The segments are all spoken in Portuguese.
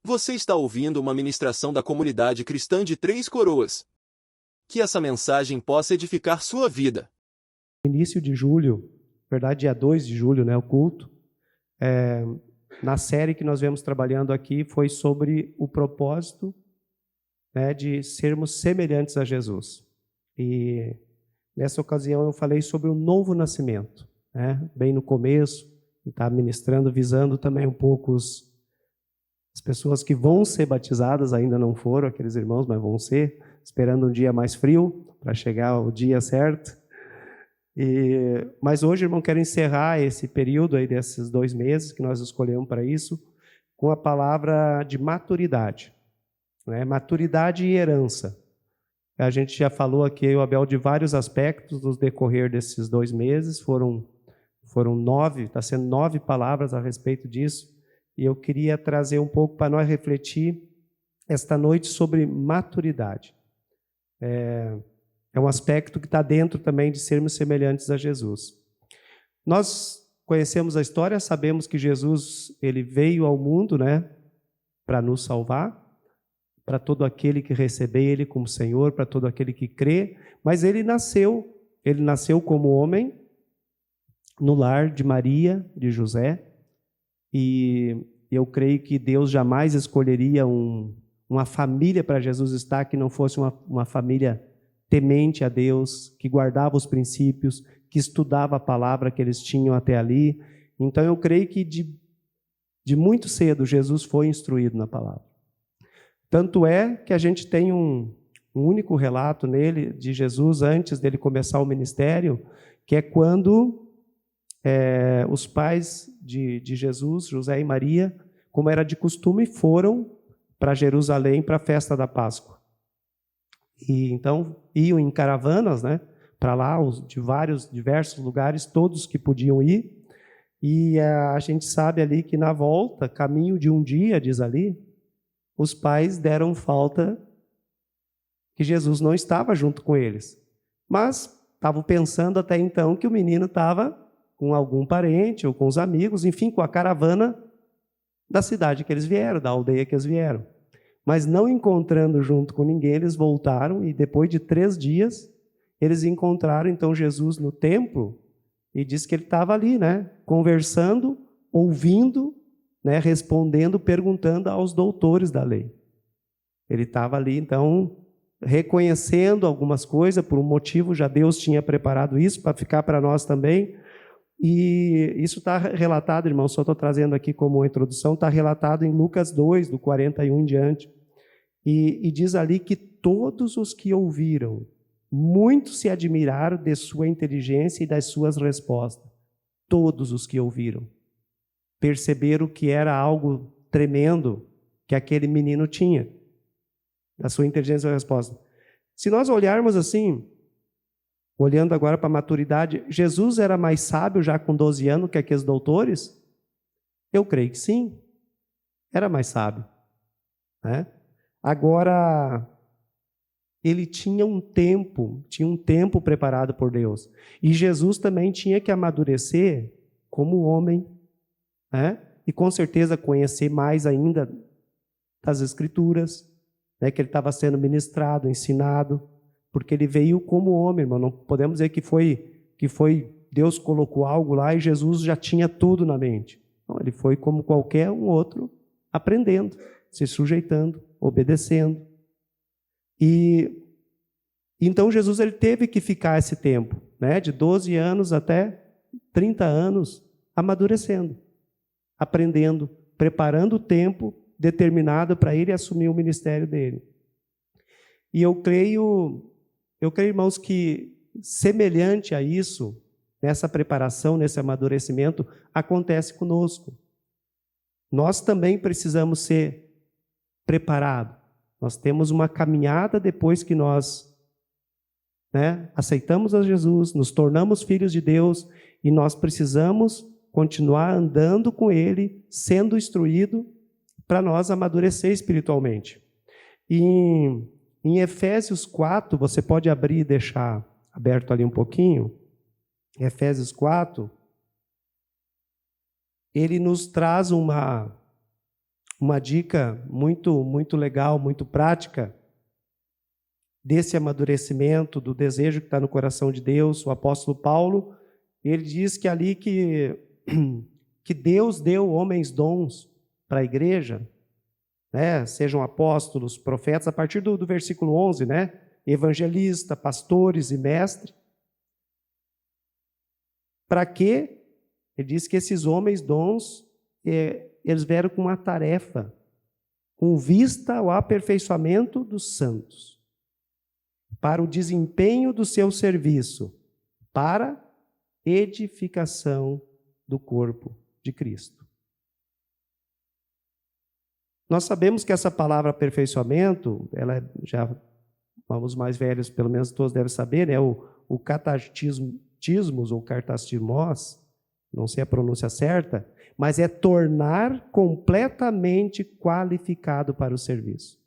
Você está ouvindo uma ministração da comunidade cristã de Três Coroas. Que essa mensagem possa edificar sua vida. Início de julho, verdade, dia 2 de julho, né, o culto, na série que nós vemos trabalhando aqui, foi sobre o propósito, né, de sermos semelhantes a Jesus. E nessa ocasião eu falei sobre o novo nascimento, né, bem no começo, está ministrando, visando também um pouco as pessoas que vão ser batizadas, ainda não foram, aqueles irmãos, mas vão ser, esperando um dia mais frio, para chegar o dia certo. Mas hoje, irmão, quero encerrar esse período aí desses 2 meses que nós escolhemos para isso, com a palavra de maturidade, né? Maturidade e herança. A gente já falou aqui, eu e o Abel, de vários aspectos no decorrer desses 2 meses, foram 9, está sendo 9 palavras a respeito disso, e eu queria trazer um pouco para nós refletir esta noite sobre maturidade. É um aspecto que está dentro também de sermos semelhantes a Jesus. Nós conhecemos a história, sabemos que Jesus ele veio ao mundo, né, para nos salvar, para todo aquele que receber Ele como Senhor, para todo aquele que crê, mas Ele nasceu como homem no lar de Maria, de José, e eu creio que Deus jamais escolheria uma família para Jesus estar que não fosse uma família temente a Deus, que guardava os princípios, que estudava a palavra que eles tinham até ali. Então eu creio que de muito cedo Jesus foi instruído na palavra. Tanto é que a gente tem um único relato nele de Jesus antes dele começar o ministério, que é quando os pais de Jesus, José e Maria, como era de costume, foram para Jerusalém para a festa da Páscoa. E então iam em caravanas, né, para lá, de diversos lugares, todos que podiam ir. E a gente sabe ali que na volta, caminho de um dia, diz ali, os pais deram falta que Jesus não estava junto com eles. Mas estavam pensando até então que o menino estava com algum parente ou com os amigos, enfim, com a caravana da cidade que eles vieram, da aldeia que eles vieram. Mas não encontrando junto com ninguém, eles voltaram e depois de 3 dias, eles encontraram então Jesus no templo e diz que ele estava ali, né, conversando, ouvindo, né, respondendo, perguntando aos doutores da lei. Ele estava ali, então, reconhecendo algumas coisas, por um motivo, já Deus tinha preparado isso para ficar para nós também. E isso está relatado, irmão, só estou trazendo aqui como introdução, está relatado em Lucas 2, do 41 em diante. E diz ali que todos os que ouviram, muitos se admiraram de sua inteligência e das suas respostas. Todos os que ouviram perceberam que era algo tremendo que aquele menino tinha, a sua inteligência e a resposta. Se nós olharmos assim, olhando agora para a maturidade, Jesus era mais sábio já com 12 anos que aqueles doutores? Eu creio que sim, era mais sábio, né? Agora, ele tinha um tempo preparado por Deus. E Jesus também tinha que amadurecer como homem, né? E com certeza conhecer mais ainda das Escrituras, né? Que ele estava sendo ministrado, ensinado, porque ele veio como homem, irmão. Não podemos dizer que foi Deus colocou algo lá e Jesus já tinha tudo na mente. Não, ele foi como qualquer um outro, aprendendo, se sujeitando, obedecendo. E então Jesus ele teve que ficar esse tempo, né, de 12 anos até 30 anos, amadurecendo, aprendendo, preparando o tempo determinado para ele assumir o ministério dele. E eu creio, irmãos, que semelhante a isso, nessa preparação, nesse amadurecimento, acontece conosco. Nós também precisamos ser preparados. Nós temos uma caminhada depois que nós, né, aceitamos a Jesus, nos tornamos filhos de Deus e nós precisamos continuar andando com Ele, sendo instruído para nós amadurecer espiritualmente. E em Efésios 4, você pode abrir e deixar aberto ali um pouquinho, Efésios 4, ele nos traz uma dica muito legal, muito prática, desse amadurecimento, do desejo que está no coração de Deus. O apóstolo Paulo, ele diz que ali que Deus deu homens dons para a igreja, né? Sejam apóstolos, profetas, a partir do versículo 11, né? Evangelista, pastores e mestre. Para quê? Ele diz que esses homens dons, eles vieram com uma tarefa, com vista ao aperfeiçoamento dos santos, para o desempenho do seu serviço, para edificação do corpo de Cristo. Nós sabemos que essa palavra aperfeiçoamento, ela já, os mais velhos, pelo menos todos devem saber, né? O catartismos ou cartastimos, não sei a pronúncia certa, mas é tornar completamente qualificado para o serviço.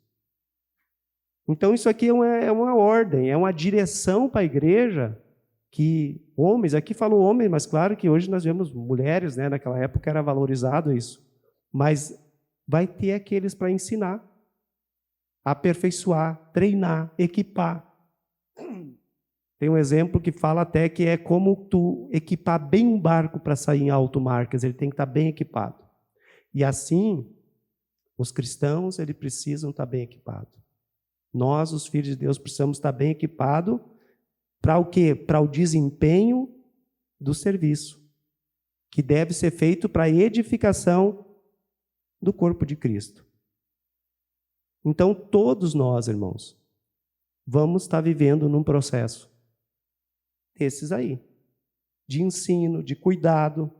Então, isso aqui é uma ordem, é uma direção para a igreja, que homens, aqui falou homens, mas claro que hoje nós vemos mulheres, né? Naquela época era valorizado isso, mas vai ter aqueles para ensinar, aperfeiçoar, treinar, equipar. Tem um exemplo que fala até que é como tu equipar bem um barco para sair em alto mar, quer dizer, ele tem que estar bem equipado. E assim, os cristãos, eles precisam estar bem equipados. Nós, os filhos de Deus, precisamos estar bem equipados para o quê? Para o desempenho do serviço, que deve ser feito para a edificação do corpo de Cristo. Então, todos nós, irmãos, vamos estar vivendo num processo desses aí, de ensino, de cuidado.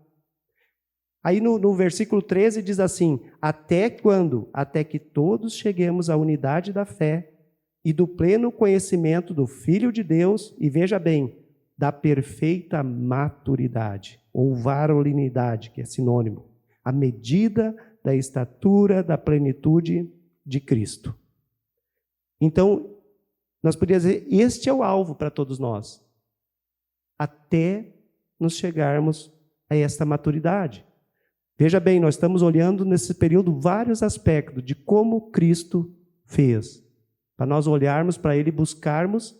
Aí no versículo 13 diz assim: até quando? Até que todos cheguemos à unidade da fé e do pleno conhecimento do Filho de Deus, e veja bem, da perfeita maturidade, ou varolinidade, que é sinônimo, à medida da estatura da plenitude de Cristo. Então, nós poderíamos dizer, este é o alvo para todos nós, até nos chegarmos a esta maturidade. Veja bem, nós estamos olhando nesse período vários aspectos de como Cristo fez, para nós olharmos para Ele e buscarmos,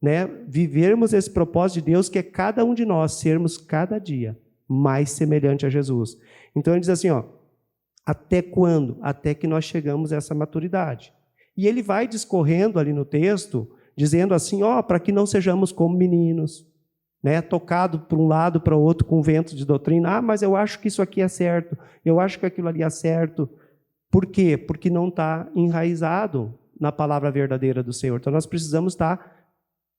né, vivermos esse propósito de Deus, que é cada um de nós sermos cada dia mais semelhante a Jesus. Então ele diz assim, ó, até quando? Até que nós chegamos a essa maturidade. E ele vai discorrendo ali no texto, dizendo assim, ó, para que não sejamos como meninos, né, tocado para um lado, para o outro, com vento de doutrina. Ah, mas eu acho que isso aqui é certo, eu acho que aquilo ali é certo. Por quê? Porque não está enraizado na palavra verdadeira do Senhor. Então nós precisamos estar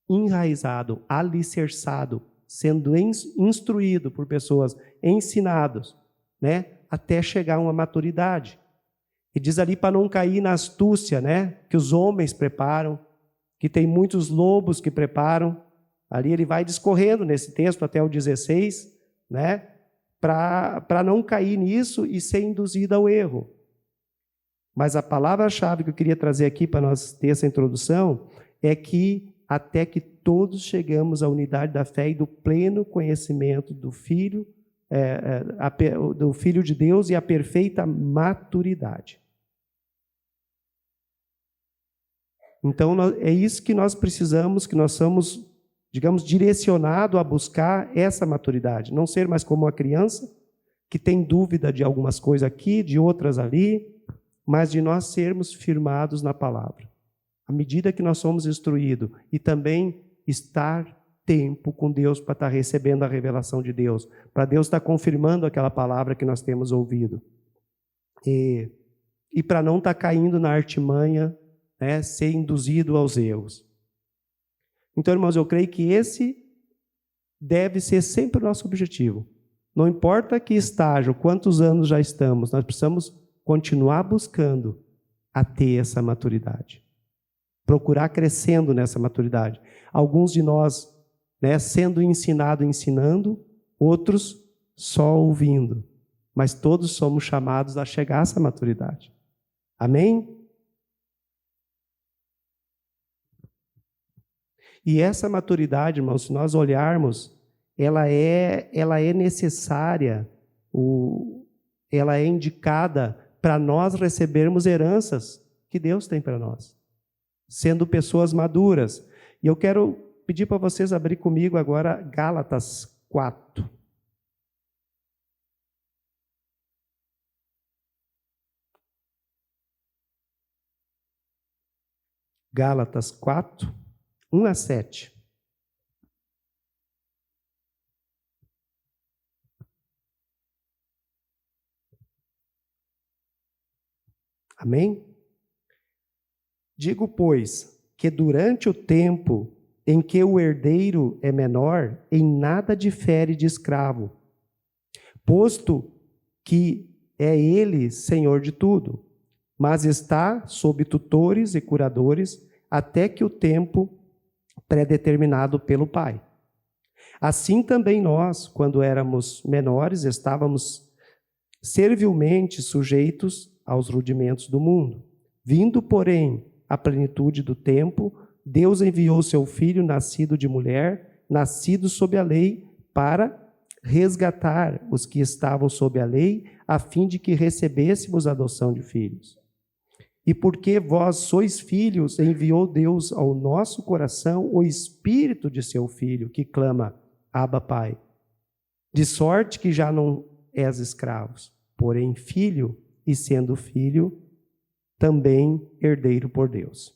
enraizado, alicerçado, sendo instruído por pessoas, ensinados, né, até chegar a uma maturidade. E diz ali para não cair na astúcia, né, que os homens preparam, que tem muitos lobos que preparam. Ali ele vai discorrendo nesse texto até o 16, né, para não cair nisso e ser induzido ao erro. Mas a palavra-chave que eu queria trazer aqui para nós ter essa introdução é que até que todos chegamos à unidade da fé e do pleno conhecimento do Filho, do Filho de Deus e a perfeita maturidade. Então, é isso que nós precisamos, que nós somos, digamos, direcionados a buscar essa maturidade. Não ser mais como uma criança que tem dúvida de algumas coisas aqui, de outras ali, mas de nós sermos firmados na palavra. À medida que nós somos instruídos e também estar tempo com Deus para estar recebendo a revelação de Deus, para Deus estar confirmando aquela palavra que nós temos ouvido. E para não estar caindo na artimanha, né, ser induzido aos erros. Então, irmãos, eu creio que esse deve ser sempre o nosso objetivo. Não importa que estágio, quantos anos já estamos, nós precisamos continuar buscando a ter essa maturidade. Procurar crescendo nessa maturidade. Alguns de nós, né, sendo ensinado, ensinando, outros só ouvindo. Mas todos somos chamados a chegar a essa maturidade. Amém? E essa maturidade, irmãos, se nós olharmos, ela é necessária. ela é indicada para nós recebermos heranças que Deus tem para nós, sendo pessoas maduras. E eu quero pedir para vocês abrir comigo agora Gálatas 4. Gálatas 4, 1 a 7. Amém? Digo, pois, que durante o tempo em que o herdeiro é menor, em nada difere de escravo, posto que é ele senhor de tudo, mas está sob tutores e curadores até que o tempo pré-determinado pelo Pai. Assim também nós, quando éramos menores, estávamos servilmente sujeitos aos rudimentos do mundo. Vindo, porém, à plenitude do tempo, Deus enviou seu Filho, nascido de mulher, nascido sob a lei, para resgatar os que estavam sob a lei, a fim de que recebêssemos a adoção de filhos. E porque vós sois filhos, enviou Deus ao nosso coração o Espírito de seu Filho, que clama, Abba, Pai. De sorte que já não és escravos, porém filho, e sendo filho, também herdeiro por Deus.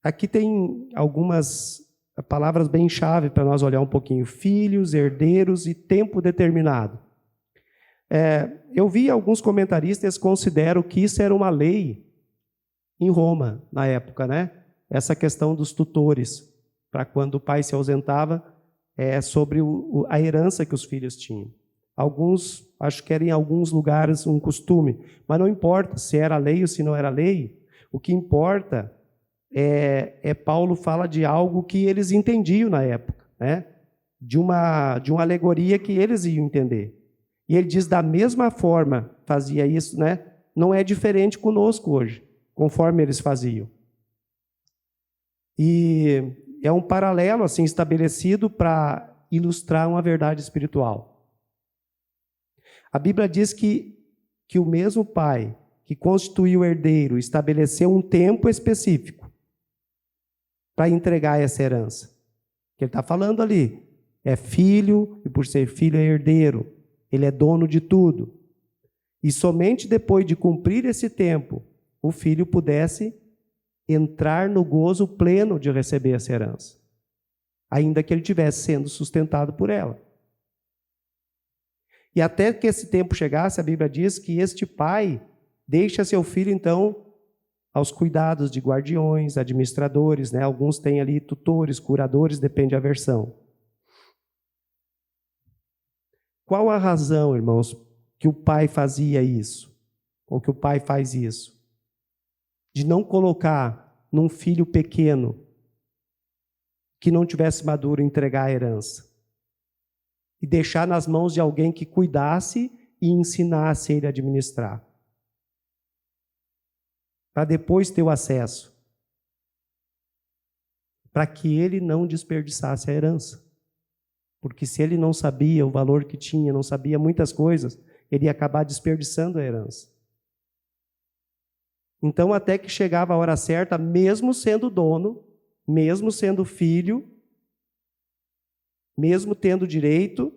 Aqui tem algumas palavras bem chave para nós olhar um pouquinho. Filhos, herdeiros e tempo determinado. Eu vi alguns comentaristas consideram que isso era uma lei em Roma, na época, né? Essa questão dos tutores, para quando o pai se ausentava, sobre a herança que os filhos tinham. Alguns, acho que era em alguns lugares um costume, mas não importa se era lei ou se não era lei, o que importa Paulo fala de algo que eles entendiam na época, né? De uma alegoria que eles iam entender. E ele diz, da mesma forma, fazia isso, né? Não é diferente conosco hoje, conforme eles faziam. E é um paralelo assim estabelecido para ilustrar uma verdade espiritual. A Bíblia diz que o mesmo Pai que constituiu o herdeiro estabeleceu um tempo específico para entregar essa herança. Que ele está falando ali, é filho, e por ser filho é herdeiro, ele é dono de tudo. E somente depois de cumprir esse tempo, o filho pudesse entrar no gozo pleno de receber essa herança, ainda que ele estivesse sendo sustentado por ela. E até que esse tempo chegasse, a Bíblia diz que este pai deixa seu filho, então, aos cuidados de guardiões, administradores, né? Alguns têm ali tutores, curadores, depende da versão. Qual a razão, irmãos, que o pai fazia isso? Ou que o pai faz isso? De não colocar num filho pequeno que não tivesse maduro entregar a herança. E deixar nas mãos de alguém que cuidasse e ensinasse ele a administrar. Para depois ter o acesso. Para que ele não desperdiçasse a herança. Porque se ele não sabia o valor que tinha, não sabia muitas coisas, ele ia acabar desperdiçando a herança. Então, até que chegava a hora certa, mesmo sendo dono, mesmo sendo filho, mesmo tendo direito,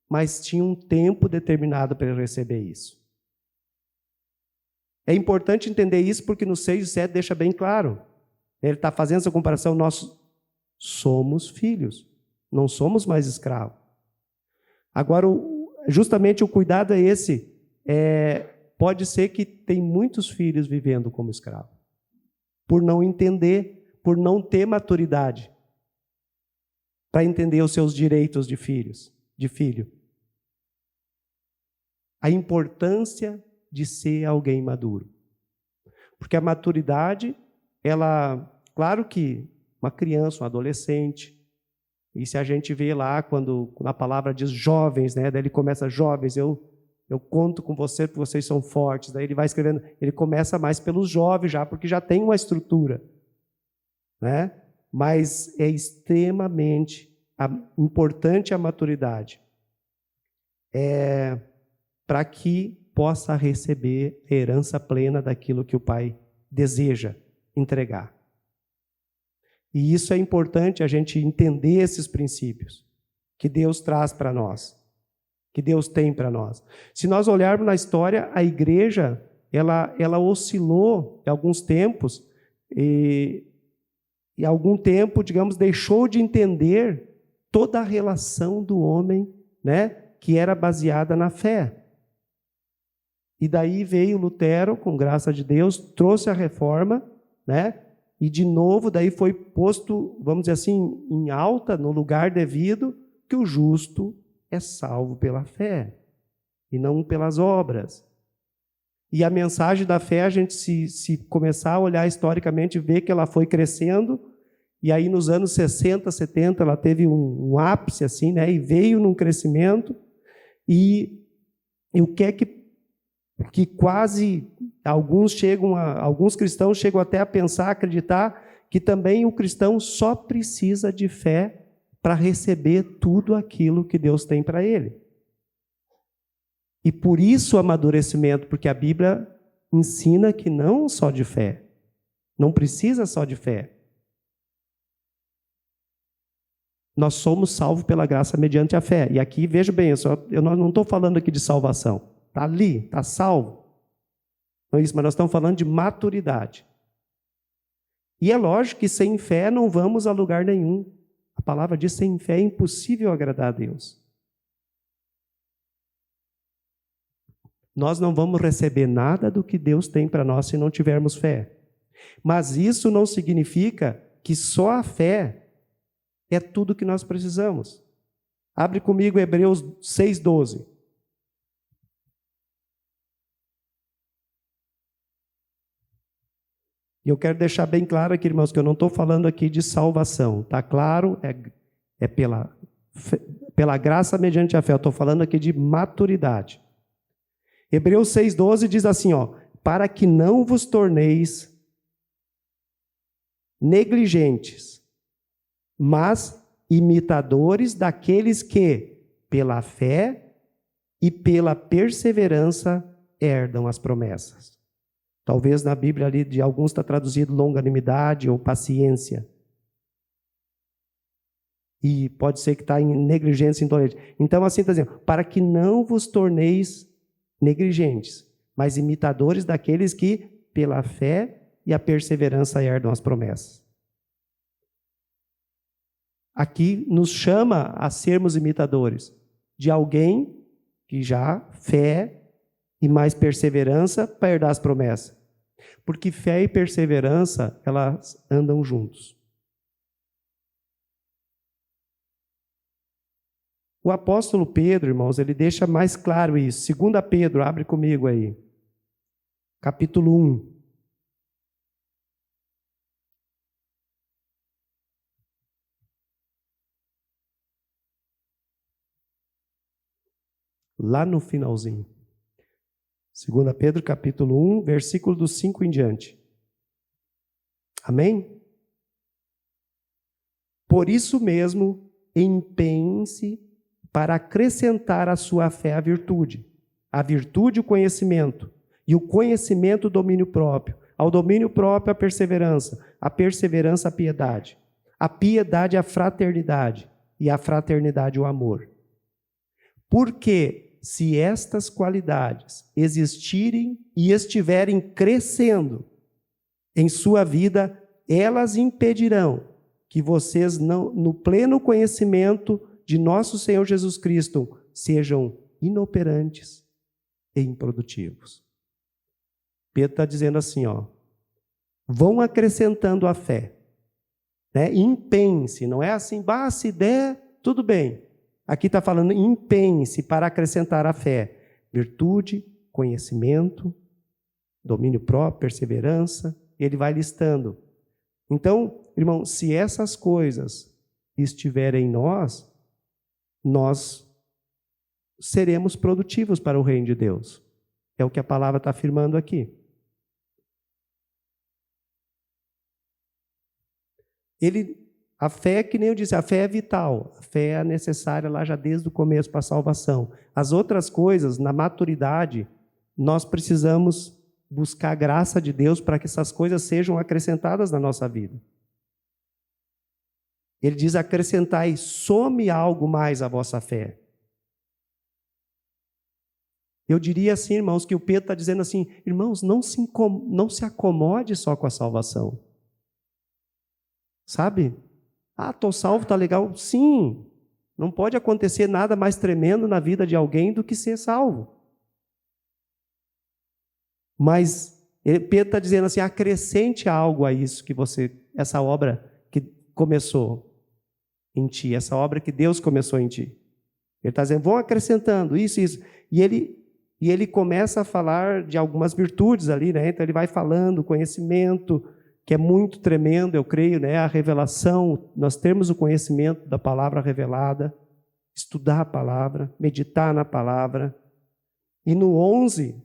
mas tinha um tempo determinado para ele receber isso. É importante entender isso porque no 6 e 7 deixa bem claro. Ele está fazendo essa comparação, nós somos filhos, não somos mais escravos. Agora, justamente o cuidado é esse. Pode ser que tem muitos filhos vivendo como escravo, por não entender, por não ter maturidade para entender os seus direitos de filho. A importância de ser alguém maduro. Porque a maturidade, claro que uma criança, um adolescente, e se a gente vê lá, quando a palavra diz jovens, né? Daí ele começa, jovens, eu conto com você porque vocês são fortes. Daí ele vai escrevendo, ele começa mais pelos jovens já, porque já tem uma estrutura, né? Mas é extremamente importante a maturidade. para que possa receber a herança plena daquilo que o Pai deseja entregar. E isso é importante a gente entender esses princípios que Deus traz para nós, que Deus tem para nós. Se nós olharmos na história, a igreja, ela oscilou em alguns tempos e algum tempo, digamos, deixou de entender toda a relação do homem, né, que era baseada na fé. E daí veio Lutero, com graça de Deus, trouxe a reforma, né? E de novo daí foi posto, vamos dizer assim, em alta, no lugar devido, que o justo é salvo pela fé e não pelas obras. E a mensagem da fé, a gente se começar a olhar historicamente, vê que ela foi crescendo, e aí nos anos 60, 70, ela teve um ápice, assim, né? E veio num crescimento, e o que é que quase alguns cristãos chegam até a pensar, acreditar, que também o cristão só precisa de fé para receber tudo aquilo que Deus tem para ele. E por isso o amadurecimento, porque a Bíblia ensina que não só de fé, não precisa só de fé. Nós somos salvos pela graça mediante a fé. E aqui, veja bem, eu não estou falando aqui de salvação. Está ali, está salvo. Não é isso, mas nós estamos falando de maturidade. E é lógico que sem fé não vamos a lugar nenhum. A palavra diz: sem fé é impossível agradar a Deus. Nós não vamos receber nada do que Deus tem para nós se não tivermos fé. Mas isso não significa que só a fé é tudo que nós precisamos. Abre comigo Hebreus 6:12. E eu quero deixar bem claro aqui, irmãos, que eu não estou falando aqui de salvação. Está claro? É pela graça mediante a fé. Eu estou falando aqui de maturidade. Hebreus 6:12 diz assim, ó: para que não vos torneis negligentes, mas imitadores daqueles que, pela fé e pela perseverança, herdam as promessas. Talvez na Bíblia ali de alguns está traduzido longanimidade ou paciência. E pode ser que está em negligência intolerante. Então assim está dizendo: para que não vos torneis negligentes, mas imitadores daqueles que, pela fé e a perseverança, herdam as promessas. Aqui nos chama a sermos imitadores de alguém que já fé e mais perseverança para herdar as promessas. Porque fé e perseverança, elas andam juntos. O apóstolo Pedro, irmãos, ele deixa mais claro isso. 2 Pedro, abre comigo aí. Capítulo 1. Lá no finalzinho. 2 Pedro, capítulo 1, versículo do 5 em diante. Amém? Por isso mesmo, empenhe-se para acrescentar à sua fé a virtude o conhecimento, e o conhecimento o domínio próprio, ao domínio próprio a perseverança a piedade, a piedade a fraternidade, e a fraternidade o amor. Porque se estas qualidades existirem e estiverem crescendo em sua vida, elas impedirão que vocês, no pleno conhecimento de nosso Senhor Jesus Cristo, sejam inoperantes e improdutivos. Pedro está dizendo assim, ó: vão acrescentando a fé, né? Empenhe-se, não é assim, se der, tudo bem. Aqui está falando, empenhe-se para acrescentar a fé, virtude, conhecimento, domínio próprio, perseverança, ele vai listando. Então, irmão, se essas coisas estiverem em nós seremos produtivos para o reino de Deus. É o que a palavra está afirmando aqui. Ele A fé, que nem eu disse, a fé é vital. A fé é necessária lá já desde o começo para a salvação. As outras coisas, na maturidade, nós precisamos buscar a graça de Deus para que essas coisas sejam acrescentadas na nossa vida. Ele diz: acrescentai, some algo mais à vossa fé. Eu diria assim, irmãos, que o Pedro está dizendo assim: irmãos, não se acomode só com a salvação. Sabe? Ah, estou salvo, está legal. Sim, não pode acontecer nada mais tremendo na vida de alguém do que ser salvo. Mas Pedro está dizendo assim: acrescente algo a isso que essa obra que começou em ti, essa obra que Deus começou em ti. Ele está dizendo: vão acrescentando isso. E ele começa a falar de algumas virtudes ali, né? Então ele vai falando, conhecimento, que é muito tremendo, eu creio, né? A revelação, nós temos o conhecimento da palavra revelada, estudar a palavra, meditar na palavra. E no 11,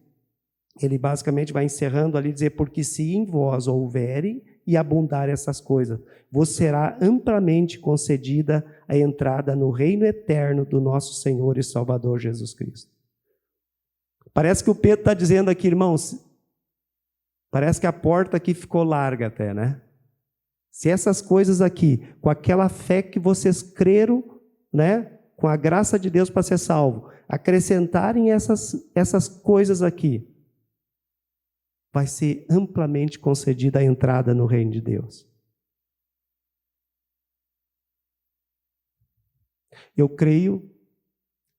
ele basicamente vai encerrando ali, dizer: porque se em vós houverem e abundar essas coisas, vos será amplamente concedida a entrada no reino eterno do nosso Senhor e Salvador Jesus Cristo. Parece que o Pedro está dizendo aqui, irmãos, parece que a porta aqui ficou larga até, né? Se essas coisas aqui, com aquela fé que vocês creram, né, com a graça de Deus para ser salvo, acrescentarem essas coisas aqui, vai ser amplamente concedida a entrada no reino de Deus. Eu creio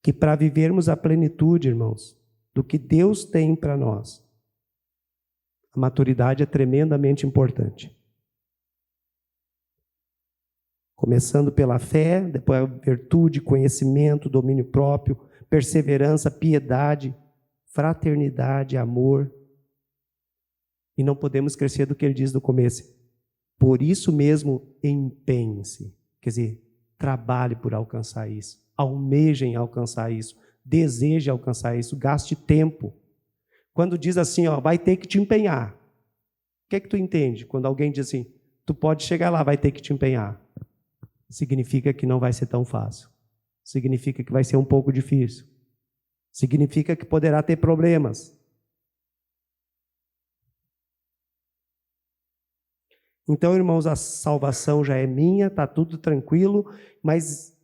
que para vivermos a plenitude, irmãos, do que Deus tem para nós, a maturidade é tremendamente importante. Começando pela fé, depois a virtude, conhecimento, domínio próprio, perseverança, piedade, fraternidade, amor. E não podemos esquecer do que ele diz no começo: por isso mesmo empenhe-se. Quer dizer, trabalhe por alcançar isso, almejem alcançar isso, deseje alcançar isso, gaste tempo. Quando diz assim, vai ter que te empenhar. O que é que tu entende? Quando alguém diz assim, tu pode chegar lá, vai ter que te empenhar. Significa que não vai ser tão fácil. Significa que vai ser um pouco difícil. Significa que poderá ter problemas. Então, irmãos, a salvação já é minha, está tudo tranquilo, mas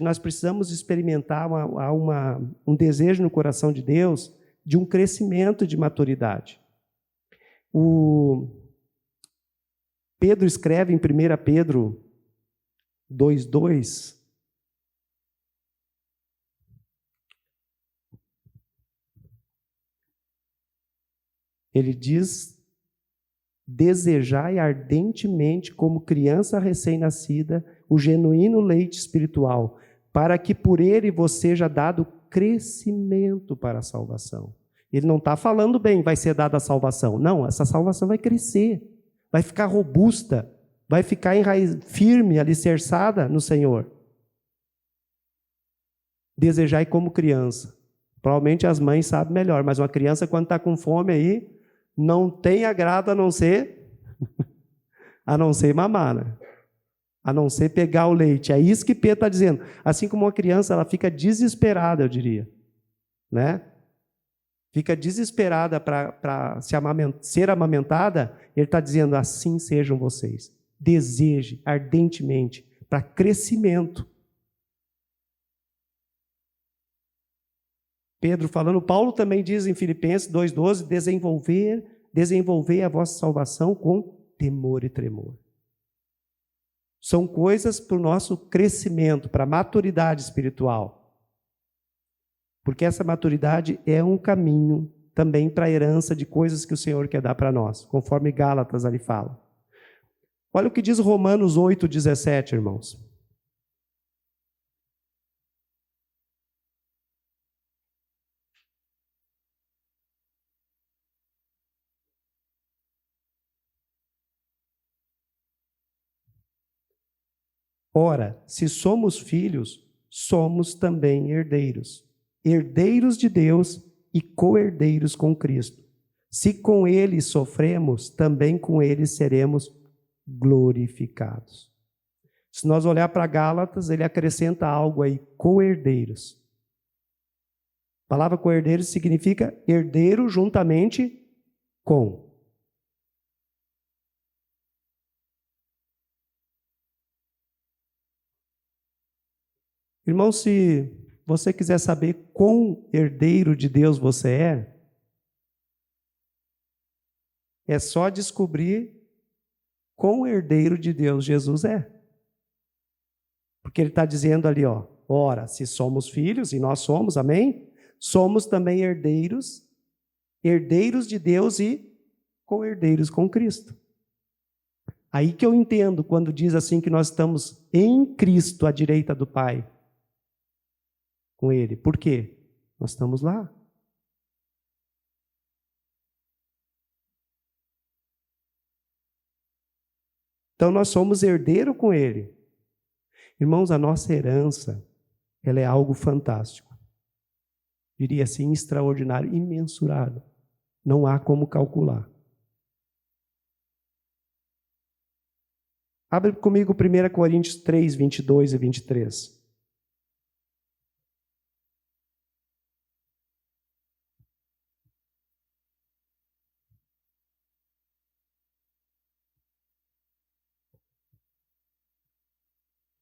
nós precisamos experimentar um desejo no coração de Deus de um crescimento de maturidade. O Pedro escreve em 1 Pedro 2:2, ele diz: desejai ardentemente, como criança recém-nascida, o genuíno leite espiritual, para que por ele vos seja dado crescimento para a salvação. Ele não está falando bem, vai ser dada a salvação. Não, essa salvação vai crescer, vai ficar robusta, vai ficar firme, alicerçada no Senhor. Desejai como criança. Provavelmente as mães sabem melhor, mas uma criança, quando está com fome aí, não tem agrado a não ser mamar, né? A não ser pegar o leite. É isso que Pedro está dizendo. Assim como uma criança, ela fica desesperada, eu diria, né? Fica desesperada para ser amamentada, ele está dizendo: assim sejam vocês. Deseje ardentemente para crescimento. Pedro falando, Paulo também diz em Filipenses 2:12, desenvolver a vossa salvação com temor e tremor. São coisas para o nosso crescimento, para a maturidade espiritual. Porque essa maturidade é um caminho também para a herança de coisas que o Senhor quer dar para nós, conforme Gálatas ali fala. Olha o que diz Romanos 8:17, irmãos. Ora, se somos filhos, somos também herdeiros. Herdeiros de Deus e co-herdeiros com Cristo. Se com Ele sofremos, também com Ele seremos glorificados. Se nós olhar para Gálatas, ele acrescenta algo aí, co-herdeiros. A palavra co-herdeiros significa herdeiro juntamente com. Irmão, se você quiser saber quão herdeiro de Deus você é só descobrir quão herdeiro de Deus Jesus é. Porque ele está dizendo ali, ó, ora, se somos filhos, e nós somos, amém? Somos também herdeiros de Deus e co-herdeiros com Cristo. Aí que eu entendo quando diz assim que nós estamos em Cristo à direita do Pai. Com Ele. Por quê? Nós estamos lá. Então nós somos herdeiro com Ele. Irmãos, a nossa herança, ela é algo fantástico. Diria assim, extraordinário, imensurável. Não há como calcular. Abre comigo 1 Coríntios 3, 22 e 23.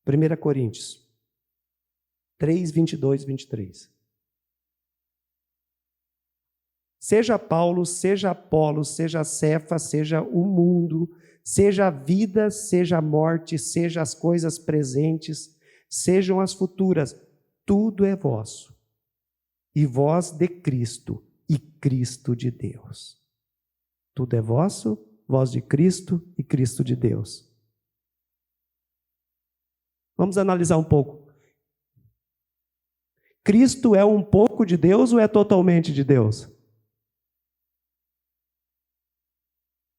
Primeira Coríntios 3, 22 e 23. Seja Paulo, seja Apolo, seja Cefa, seja o mundo, seja a vida, seja a morte, seja as coisas presentes, sejam as futuras, tudo é vosso. E vós de Cristo, e Cristo de Deus. Tudo é vosso, vós de Cristo e Cristo de Deus. Vamos analisar um pouco. Cristo é um pouco de Deus ou é totalmente de Deus?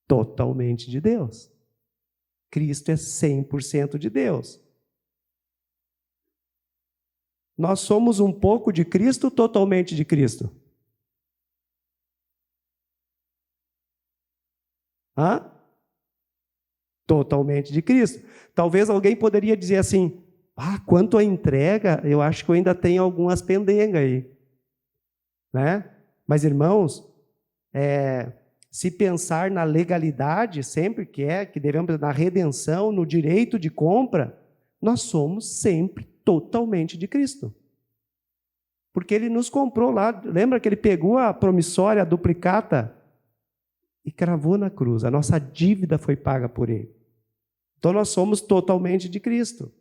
Totalmente de Deus. Cristo é 100% de Deus. Nós somos um pouco de Cristo, totalmente de Cristo? Hã? Totalmente de Cristo. Talvez alguém poderia dizer assim, quanto à entrega, eu acho que eu ainda tenho algumas pendengas aí. Né? Mas, irmãos, se pensar na legalidade, sempre que devemos, na redenção, no direito de compra, nós somos sempre totalmente de Cristo. Porque Ele nos comprou lá, lembra que Ele pegou a promissória, a duplicata, e cravou na cruz. A nossa dívida foi paga por Ele. Então nós somos totalmente de Cristo.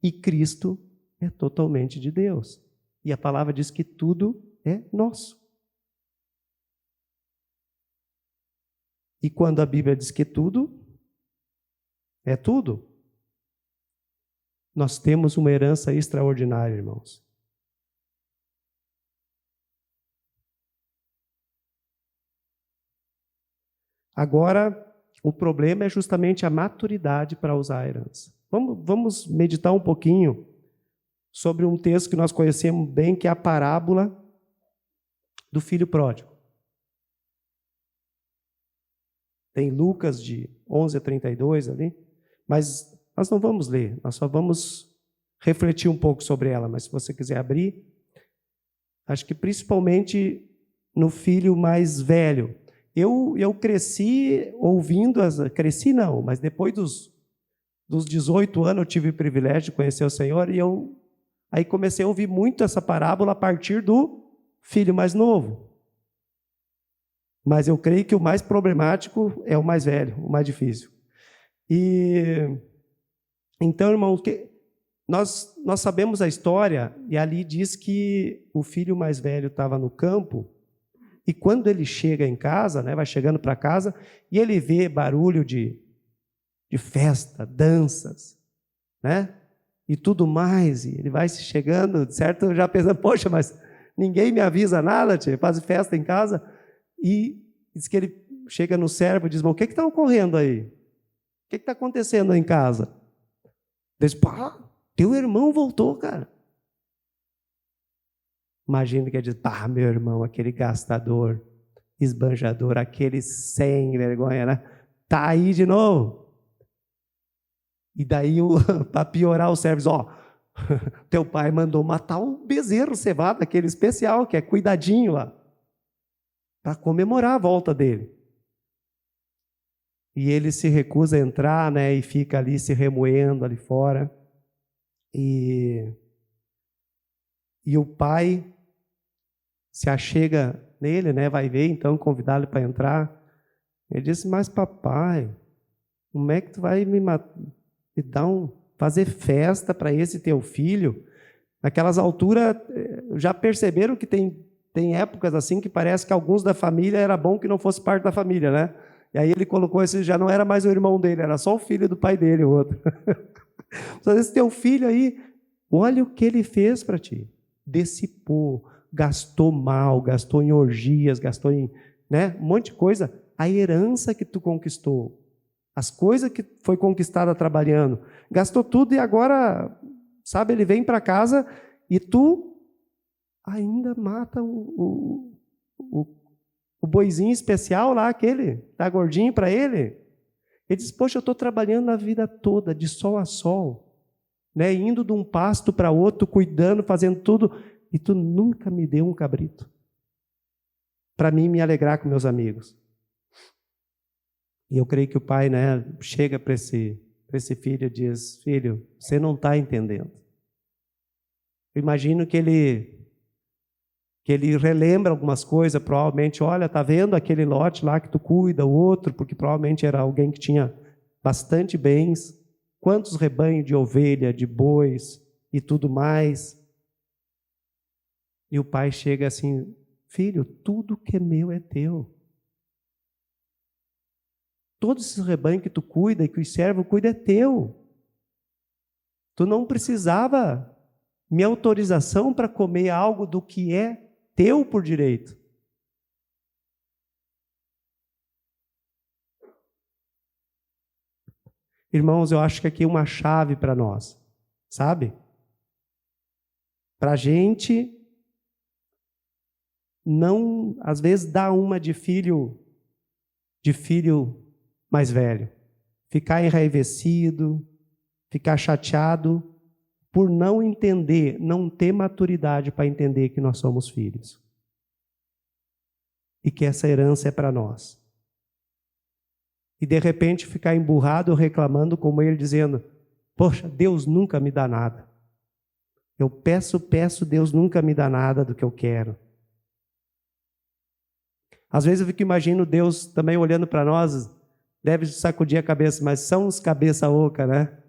E Cristo é totalmente de Deus. E a palavra diz que tudo é nosso. E quando a Bíblia diz que tudo é tudo, nós temos uma herança extraordinária, irmãos. Agora, o problema é justamente a maturidade para usar a herança. Vamos meditar um pouquinho sobre um texto que nós conhecemos bem, que é a parábola do filho pródigo. Tem Lucas de 11 a 32 ali, mas nós não vamos ler, nós só vamos refletir um pouco sobre ela, mas se você quiser abrir, acho que principalmente no filho mais velho. Eu cresci ouvindo, cresci não, mas depois dos 18 anos eu tive o privilégio de conhecer o Senhor, e eu aí comecei a ouvir muito essa parábola a partir do filho mais novo. Mas eu creio que o mais problemático é o mais velho, o mais difícil. E então, irmãos, nós sabemos a história, e ali diz que o filho mais velho estava no campo, e quando ele chega em casa, né, vai chegando para casa, e ele vê barulho de festa, danças, né, e tudo mais, e ele vai se chegando, certo? Já pensando, poxa, mas ninguém me avisa nada, tia, faz festa em casa. E diz que ele chega no servo e diz, o que está ocorrendo aí? O que está acontecendo aí em casa? Diz, teu irmão voltou, cara. Imagina que ele diz, meu irmão, aquele gastador, esbanjador, aquele sem vergonha, né? Tá aí de novo. E daí, para piorar o serviço, teu pai mandou matar um bezerro cevado, aquele especial, que é cuidadinho lá, para comemorar a volta dele. E ele se recusa a entrar, né, e fica ali se remoendo ali fora. E o pai se achega nele, né, vai ver, então, convidá-lo para entrar. Ele disse, mas papai, como é que tu vai me dar fazer festa para esse teu filho? Naquelas alturas, já perceberam que tem épocas assim que parece que alguns da família era bom que não fosse parte da família, né? E aí ele colocou esse, já não era mais o irmão dele, era só o filho do pai dele, o outro. Mas esse teu filho aí, olha o que ele fez para ti. Dissipou, gastou mal, gastou em orgias, gastou em, né, um monte de coisa. A herança que tu conquistou, as coisas que foi conquistada trabalhando, gastou tudo e agora, sabe, ele vem para casa e tu ainda mata o boizinho especial lá, aquele, tá gordinho para ele. Ele diz, poxa, eu estou trabalhando a vida toda, de sol a sol, né, indo de um pasto para outro, cuidando, fazendo tudo, e tu nunca me deu um cabrito para mim me alegrar com meus amigos. E eu creio que o pai, né, chega para esse filho e diz, filho, você não está entendendo. Eu imagino que ele relembra algumas coisas, provavelmente, olha, está vendo aquele lote lá que tu cuida, o outro, porque provavelmente era alguém que tinha bastante bens, quantos rebanhos de ovelha, de bois e tudo mais. E o pai chega assim, filho, tudo que é meu é teu. Todos esses rebanhos que tu cuida e que os servos cuidam é teu. Tu não precisava minha autorização para comer algo do que é teu por direito. Irmãos, eu acho que aqui é uma chave para nós, sabe? Para a gente não, às vezes, dar uma de filho mais velho, ficar enraivecido, ficar chateado por não entender, não ter maturidade para entender que nós somos filhos e que essa herança é para nós. E de repente ficar emburrado reclamando como ele, dizendo, poxa, Deus nunca me dá nada. Eu peço, Deus nunca me dá nada do que eu quero. Às vezes eu fico imaginando Deus também olhando para nós, deve sacudir a cabeça, mas são os cabeça oca, né?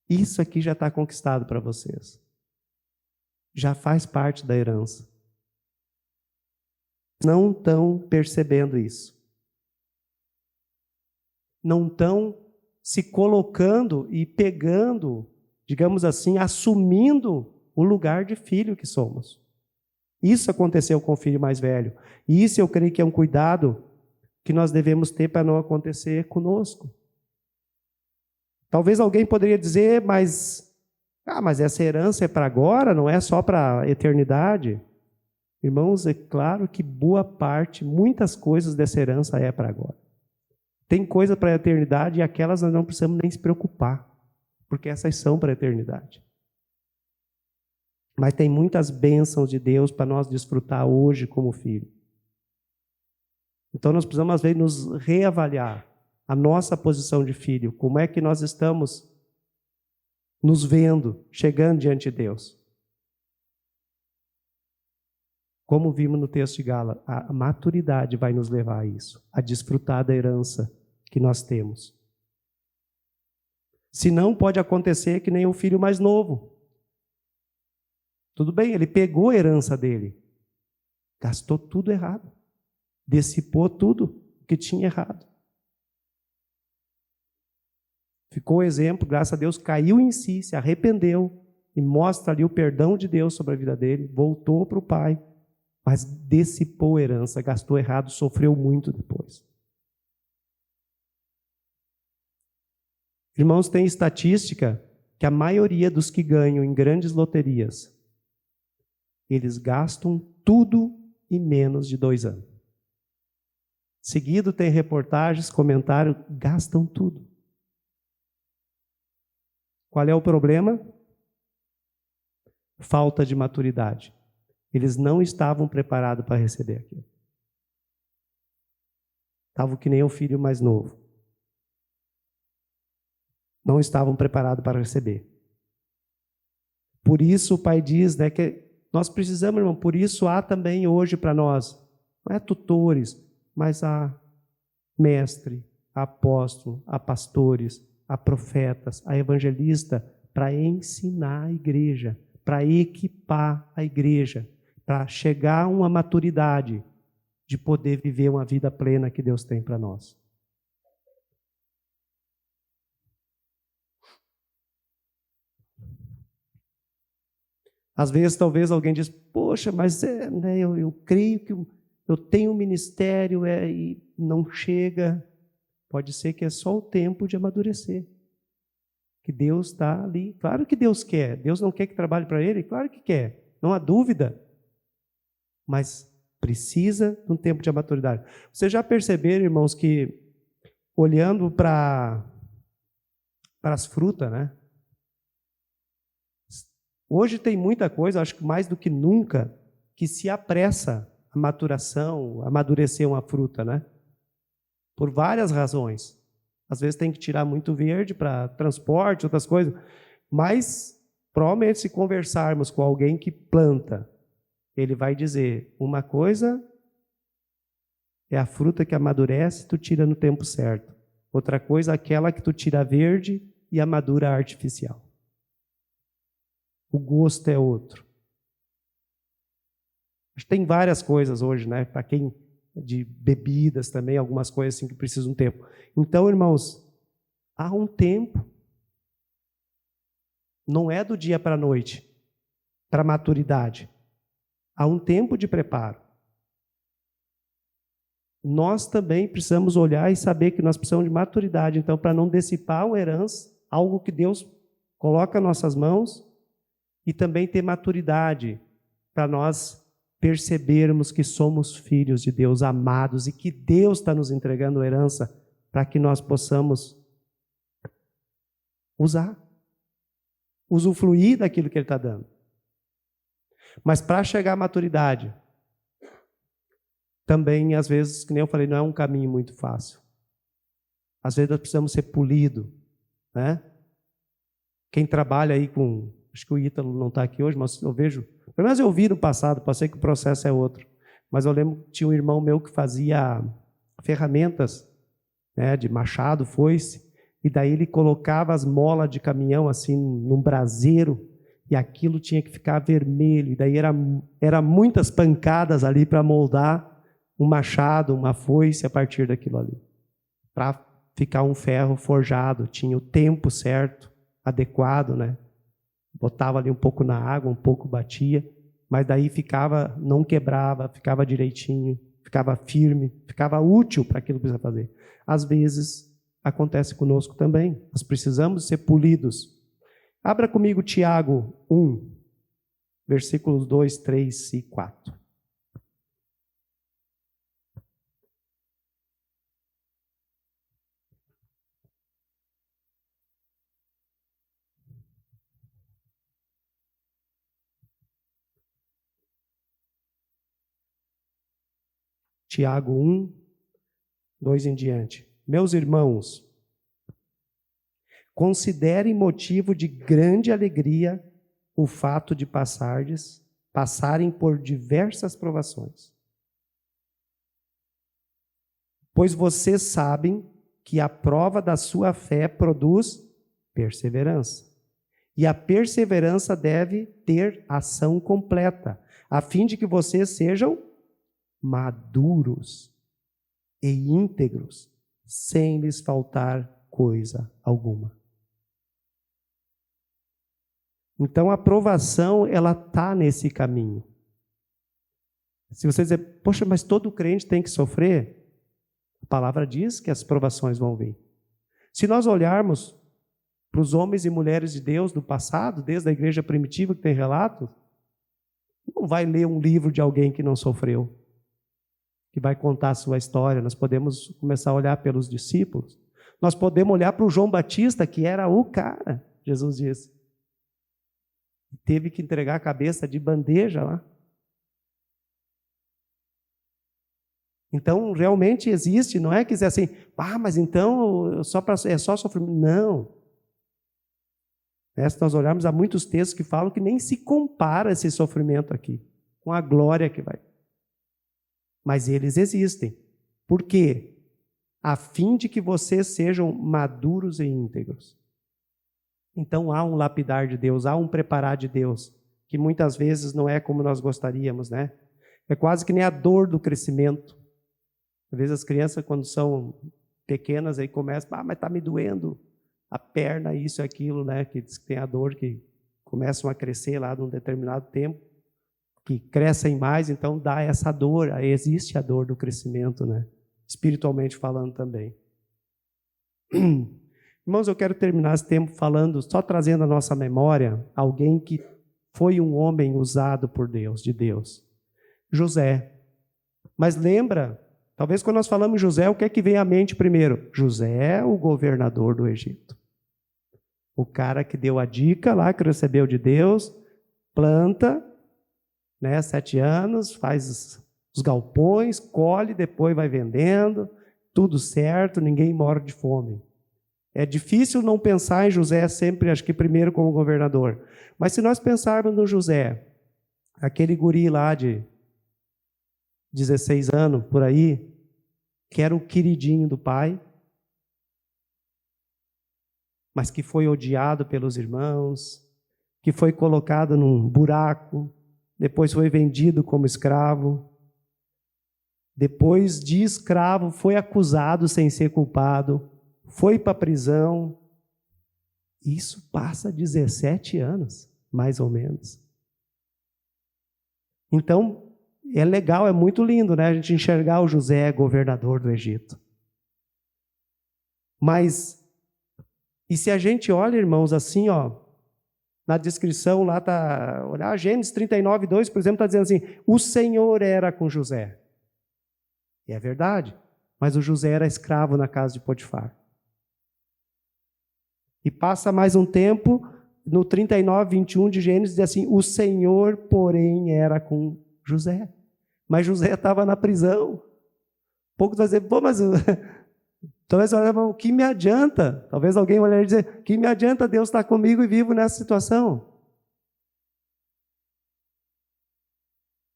Isso aqui já está conquistado para vocês. Já faz parte da herança. Não estão percebendo isso. Não estão se colocando e pegando, digamos assim, assumindo o lugar de filho que somos. Isso aconteceu com o filho mais velho. E isso eu creio que é um cuidado que nós devemos ter para não acontecer conosco. Talvez alguém poderia dizer, mas essa herança é para agora, não é só para a eternidade. Irmãos, é claro que boa parte, muitas coisas dessa herança é para agora. Tem coisa para a eternidade e aquelas nós não precisamos nem se preocupar, porque essas são para a eternidade. Mas tem muitas bênçãos de Deus para nós desfrutar hoje como filho. Então nós precisamos, às vezes, nos reavaliar a nossa posição de filho. Como é que nós estamos nos vendo, chegando diante de Deus? Como vimos no texto de Gálatas, a maturidade vai nos levar a isso, a desfrutar da herança que nós temos. Se não, pode acontecer que nem o filho mais novo. Tudo bem, ele pegou a herança dele, gastou tudo errado, dissipou tudo que tinha errado. Ficou o exemplo, graças a Deus, caiu em si, se arrependeu e mostra ali o perdão de Deus sobre a vida dele, voltou para o pai, mas dissipou a herança, gastou errado, sofreu muito depois. Irmãos, tem estatística que a maioria dos que ganham em grandes loterias, eles gastam tudo em menos de 2 anos. Seguido tem reportagens, comentários, gastam tudo. Qual é o problema? Falta de maturidade. Eles não estavam preparados para receber aquilo. Estavam que nem o filho mais novo. Não estavam preparados para receber. Por isso o pai diz, né, que nós precisamos, irmão, por isso há também hoje para nós, não é tutores, mas há mestre, há apóstolo, há pastores, há profetas, há evangelista para ensinar a igreja, para equipar a igreja, para chegar a uma maturidade de poder viver uma vida plena que Deus tem para nós. Às vezes, talvez alguém diz, poxa, mas né, eu creio que eu tenho um ministério e não chega. Pode ser que é só o tempo de amadurecer. Que Deus está ali. Claro que Deus quer. Deus não quer que trabalhe para Ele? Claro que quer. Não há dúvida. Mas precisa de um tempo de maturidade. Vocês já perceberam, irmãos, que olhando para as frutas, né? Hoje tem muita coisa, acho que mais do que nunca, que se apressa a maturação, amadurecer uma fruta, né? Por várias razões. Às vezes tem que tirar muito verde para transporte, outras coisas. Mas, provavelmente, se conversarmos com alguém que planta, ele vai dizer, uma coisa é a fruta que amadurece, tu tira no tempo certo. Outra coisa é aquela que tu tira verde e amadura artificial. O gosto é outro. Tem várias coisas hoje, né? Para quem de bebidas também, algumas coisas assim que precisam de um tempo. Então, irmãos, há um tempo. Não é do dia para a noite, para a maturidade. Há um tempo de preparo. Nós também precisamos olhar e saber que nós precisamos de maturidade, então, para não dissipar uma herança, algo que Deus coloca em nossas mãos, e também ter maturidade para nós percebermos que somos filhos de Deus, amados, e que Deus está nos entregando herança para que nós possamos usar, usufruir daquilo que Ele está dando. Mas para chegar à maturidade, também, às vezes, que nem eu falei, não é um caminho muito fácil. Às vezes nós precisamos ser polidos, né? Quem trabalha aí com... Acho que o Ítalo não está aqui hoje, mas eu vejo... Pelo menos eu vi no passado, passei que o processo é outro. Mas eu lembro que tinha um irmão meu que fazia ferramentas, né, de machado, foice, e daí ele colocava as molas de caminhão assim num braseiro, e aquilo tinha que ficar vermelho, e daí era muitas pancadas ali para moldar um machado, uma foice a partir daquilo ali. Para ficar um ferro forjado, tinha o tempo certo, adequado, né? Botava ali um pouco na água, um pouco batia, mas daí ficava, não quebrava, ficava direitinho, ficava firme, ficava útil para aquilo que precisa fazer. Às vezes, acontece conosco também. Nós precisamos ser polidos. Abra comigo Tiago 1, versículos 2, 3 e 4. Tiago 1, 2 em diante. Meus irmãos, considerem motivo de grande alegria o fato de passarem por diversas provações. Pois vocês sabem que a prova da sua fé produz perseverança. E a perseverança deve ter ação completa, a fim de que vocês sejam maduros e íntegros, sem lhes faltar coisa alguma. Então a aprovação, ela está nesse caminho. Se você dizer, poxa, mas todo crente tem que sofrer, a palavra diz que as provações vão vir. Se nós olharmos para os homens e mulheres de Deus do passado, desde a igreja primitiva que tem relatos, não vai ler um livro de alguém que não sofreu, que vai contar a sua história. Nós podemos começar a olhar pelos discípulos. Nós podemos olhar para o João Batista, que era o cara, Jesus disse. Teve que entregar a cabeça de bandeja lá. Então, realmente existe, não é que dizer assim, mas então é só sofrimento. Não. Se nós olharmos, há muitos textos que falam que nem se compara esse sofrimento aqui com a glória que vai. Mas eles existem. Por quê? A fim de que vocês sejam maduros e íntegros. Então há um lapidar de Deus, há um preparar de Deus, que muitas vezes não é como nós gostaríamos, né? É quase que nem a dor do crescimento. Às vezes as crianças, quando são pequenas, aí começam, mas está me doendo a perna, isso e aquilo, né? Que diz que tem a dor, que começam a crescer lá num determinado tempo, que crescem mais, então dá essa dor, aí existe a dor do crescimento, né? Espiritualmente falando também. Irmãos, eu quero terminar esse tempo falando, só trazendo à nossa memória, alguém que foi um homem usado por Deus, de Deus. José. Mas lembra, talvez quando nós falamos em José, o que é que vem à mente primeiro? José, o governador do Egito. O cara que deu a dica lá, que recebeu de Deus, planta, 7 anos, faz os galpões, colhe, depois vai vendendo, tudo certo, ninguém morre de fome. É difícil não pensar em José sempre, acho que primeiro como governador. Mas se nós pensarmos no José, aquele guri lá de 16 anos, por aí, que era o queridinho do pai, mas que foi odiado pelos irmãos, que foi colocado num buraco, depois foi vendido como escravo, depois de escravo foi acusado sem ser culpado, foi para a prisão. Isso passa 17 anos, mais ou menos. Então, é legal, é muito lindo, né? A gente enxergar o José governador do Egito. Mas, e se a gente olha, irmãos, assim, na descrição lá está, olhar Gênesis 39, 2, por exemplo, está dizendo assim, o Senhor era com José. E é verdade, mas o José era escravo na casa de Potifar. E passa mais um tempo, no 39, 21 de Gênesis, diz assim, o Senhor, porém, era com José. Mas José estava na prisão. Poucos vão dizer, mas talvez o que me adianta? Talvez alguém olhar e dizer, que me adianta Deus estar comigo e vivo nessa situação?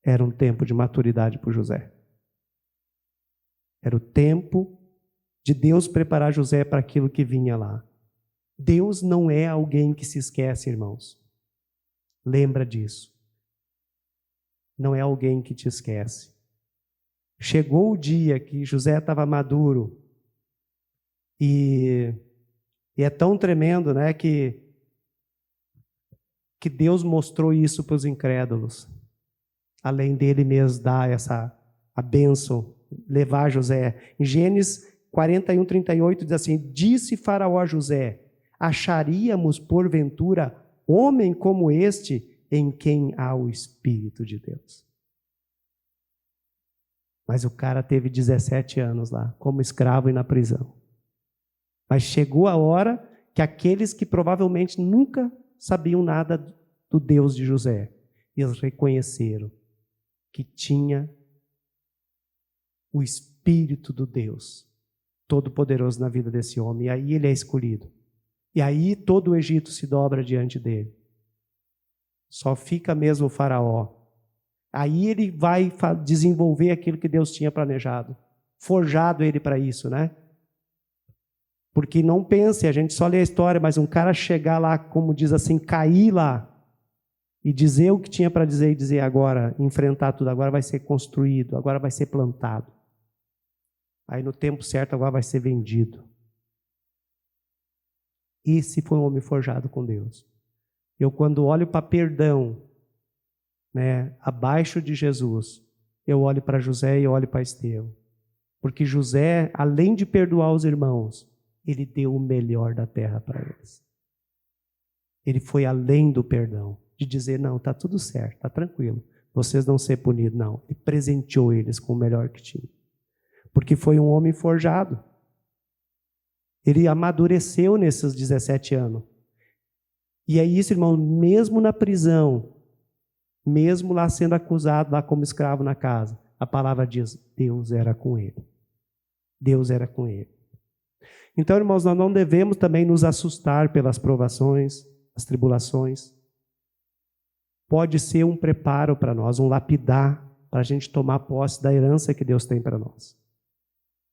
Era um tempo de maturidade para José. Era o tempo de Deus preparar José para aquilo que vinha lá. Deus não é alguém que se esquece, irmãos. Lembra disso. Não é alguém que te esquece. Chegou o dia que José estava maduro e é tão tremendo, né, que Deus mostrou isso para os incrédulos. Além dele mesmo dar a bênção, levar José. Em Gênesis 41, 38 diz assim, disse Faraó a José, acharíamos porventura homem como este em quem há o Espírito de Deus. Mas o cara teve 17 anos lá, como escravo e na prisão. Mas chegou a hora que aqueles que provavelmente nunca sabiam nada do Deus de José, eles reconheceram que tinha o Espírito do Deus Todo-Poderoso na vida desse homem. E aí ele é escolhido. E aí todo o Egito se dobra diante dele. Só fica mesmo o Faraó. Aí ele vai desenvolver aquilo que Deus tinha planejado. Forjado ele para isso, né? Porque não pense, a gente só lê a história, mas um cara chegar lá, como diz assim, cair lá e dizer o que tinha para dizer e dizer agora, enfrentar tudo, agora vai ser construído, agora vai ser plantado. Aí no tempo certo agora vai ser vendido. Esse foi um homem forjado com Deus. Eu quando olho para perdão, abaixo de Jesus, eu olho para José e olho para Estevão. Porque José, além de perdoar os irmãos, ele deu o melhor da terra para eles. Ele foi além do perdão, de dizer, não, está tudo certo, está tranquilo. vocês não ser punidos, não. Ele presenteou eles com o melhor que tinha. Porque foi um homem forjado. Ele amadureceu nesses 17 anos. E é isso, irmão, mesmo na prisão, mesmo lá sendo acusado, lá como escravo na casa, a palavra diz, Deus era com ele. Deus era com ele. Então, irmãos, nós não devemos também nos assustar pelas provações, as tribulações. Pode ser um preparo para nós, um lapidar, para a gente tomar posse da herança que Deus tem para nós.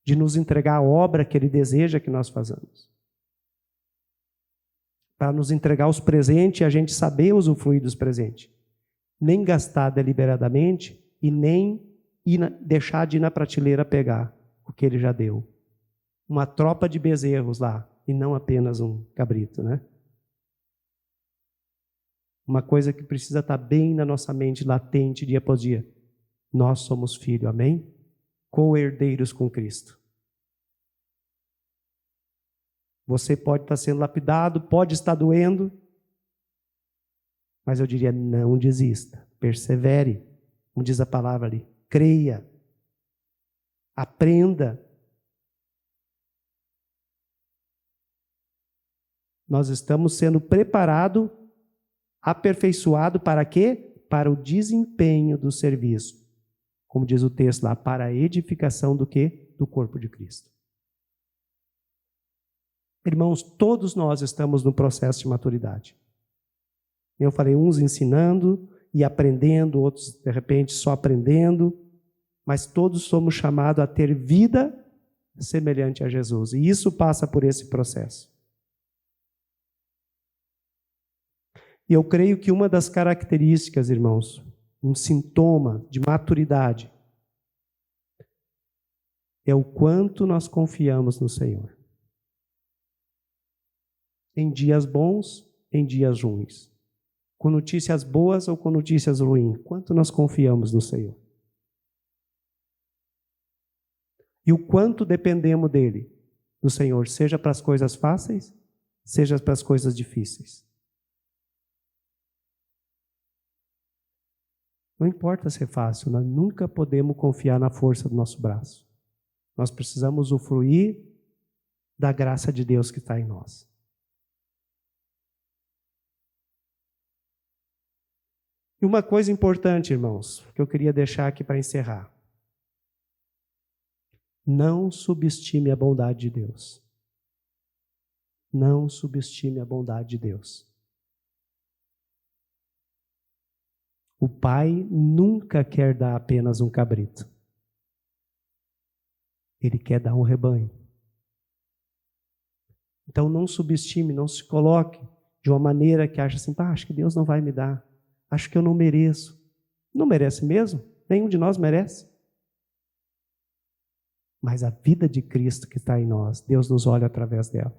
De nos entregar a obra que Ele deseja que nós façamos. Para nos entregar os presentes e a gente saber usufruir dos presentes. Nem gastar deliberadamente e nem deixar de ir na prateleira pegar o que Ele já deu. Uma tropa de bezerros lá, e não apenas um cabrito, né? Uma coisa que precisa estar bem na nossa mente, latente, dia após dia. Nós somos filhos, amém? Co-herdeiros com Cristo. Você pode estar sendo lapidado, pode estar doendo, mas eu diria, não desista, persevere, como diz a palavra ali, creia, aprenda. Nós estamos sendo preparados, aperfeiçoados para quê? Para o desempenho do serviço. Como diz o texto lá, para a edificação do quê? Do corpo de Cristo. Irmãos, todos nós estamos no processo de maturidade. Eu falei, uns ensinando e aprendendo, outros de repente só aprendendo, mas todos somos chamados a ter vida semelhante a Jesus. E isso passa por esse processo. E eu creio que uma das características, irmãos, um sintoma de maturidade, é o quanto nós confiamos no Senhor. Em dias bons, em dias ruins. Com notícias boas ou com notícias ruins. Quanto nós confiamos no Senhor. E o quanto dependemos dEle, do Senhor, seja para as coisas fáceis, seja para as coisas difíceis. Não importa ser fácil, nós nunca podemos confiar na força do nosso braço. Nós precisamos usufruir da graça de Deus que está em nós. E uma coisa importante, irmãos, que eu queria deixar aqui para encerrar. Não subestime a bondade de Deus. Não subestime a bondade de Deus. O Pai nunca quer dar apenas um cabrito. Ele quer dar um rebanho. Então não subestime, não se coloque de uma maneira que acha assim, acho que Deus não vai me dar. Acho que eu não mereço. Não merece mesmo? Nenhum de nós merece. Mas a vida de Cristo que está em nós, Deus nos olha através dela.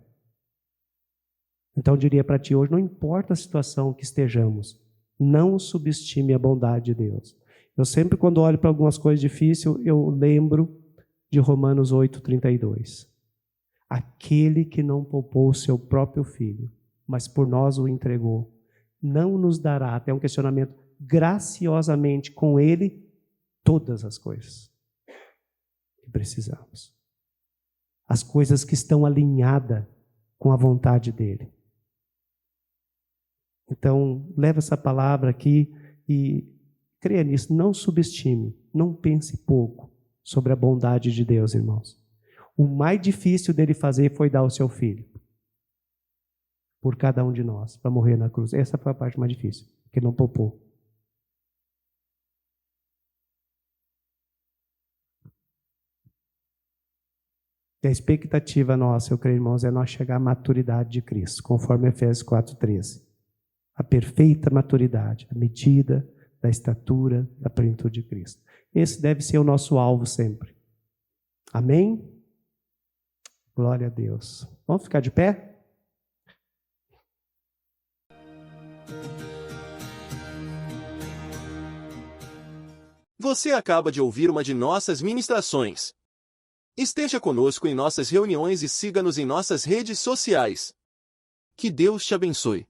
Então eu diria para ti hoje, não importa a situação que estejamos, não subestime a bondade de Deus. Eu sempre, quando olho para algumas coisas difíceis, eu lembro de Romanos 8:32. Aquele que não poupou o seu próprio filho, mas por nós o entregou, não nos dará, até um questionamento, graciosamente com ele, todas as coisas que precisamos. As coisas que estão alinhadas com a vontade dele. Então, leva essa palavra aqui e creia nisso. Não subestime, não pense pouco sobre a bondade de Deus, irmãos. O mais difícil dele fazer foi dar o seu filho por cada um de nós, para morrer na cruz. Essa foi a parte mais difícil, que ele não poupou. E a expectativa nossa, eu creio, irmãos, é nós chegar à maturidade de Cristo, conforme Efésios 4:13. A perfeita maturidade, a medida da estatura da plenitude de Cristo. Esse deve ser o nosso alvo sempre. Amém? Glória a Deus. Vamos ficar de pé? Você acaba de ouvir uma de nossas ministrações. Esteja conosco em nossas reuniões e siga-nos em nossas redes sociais. Que Deus te abençoe.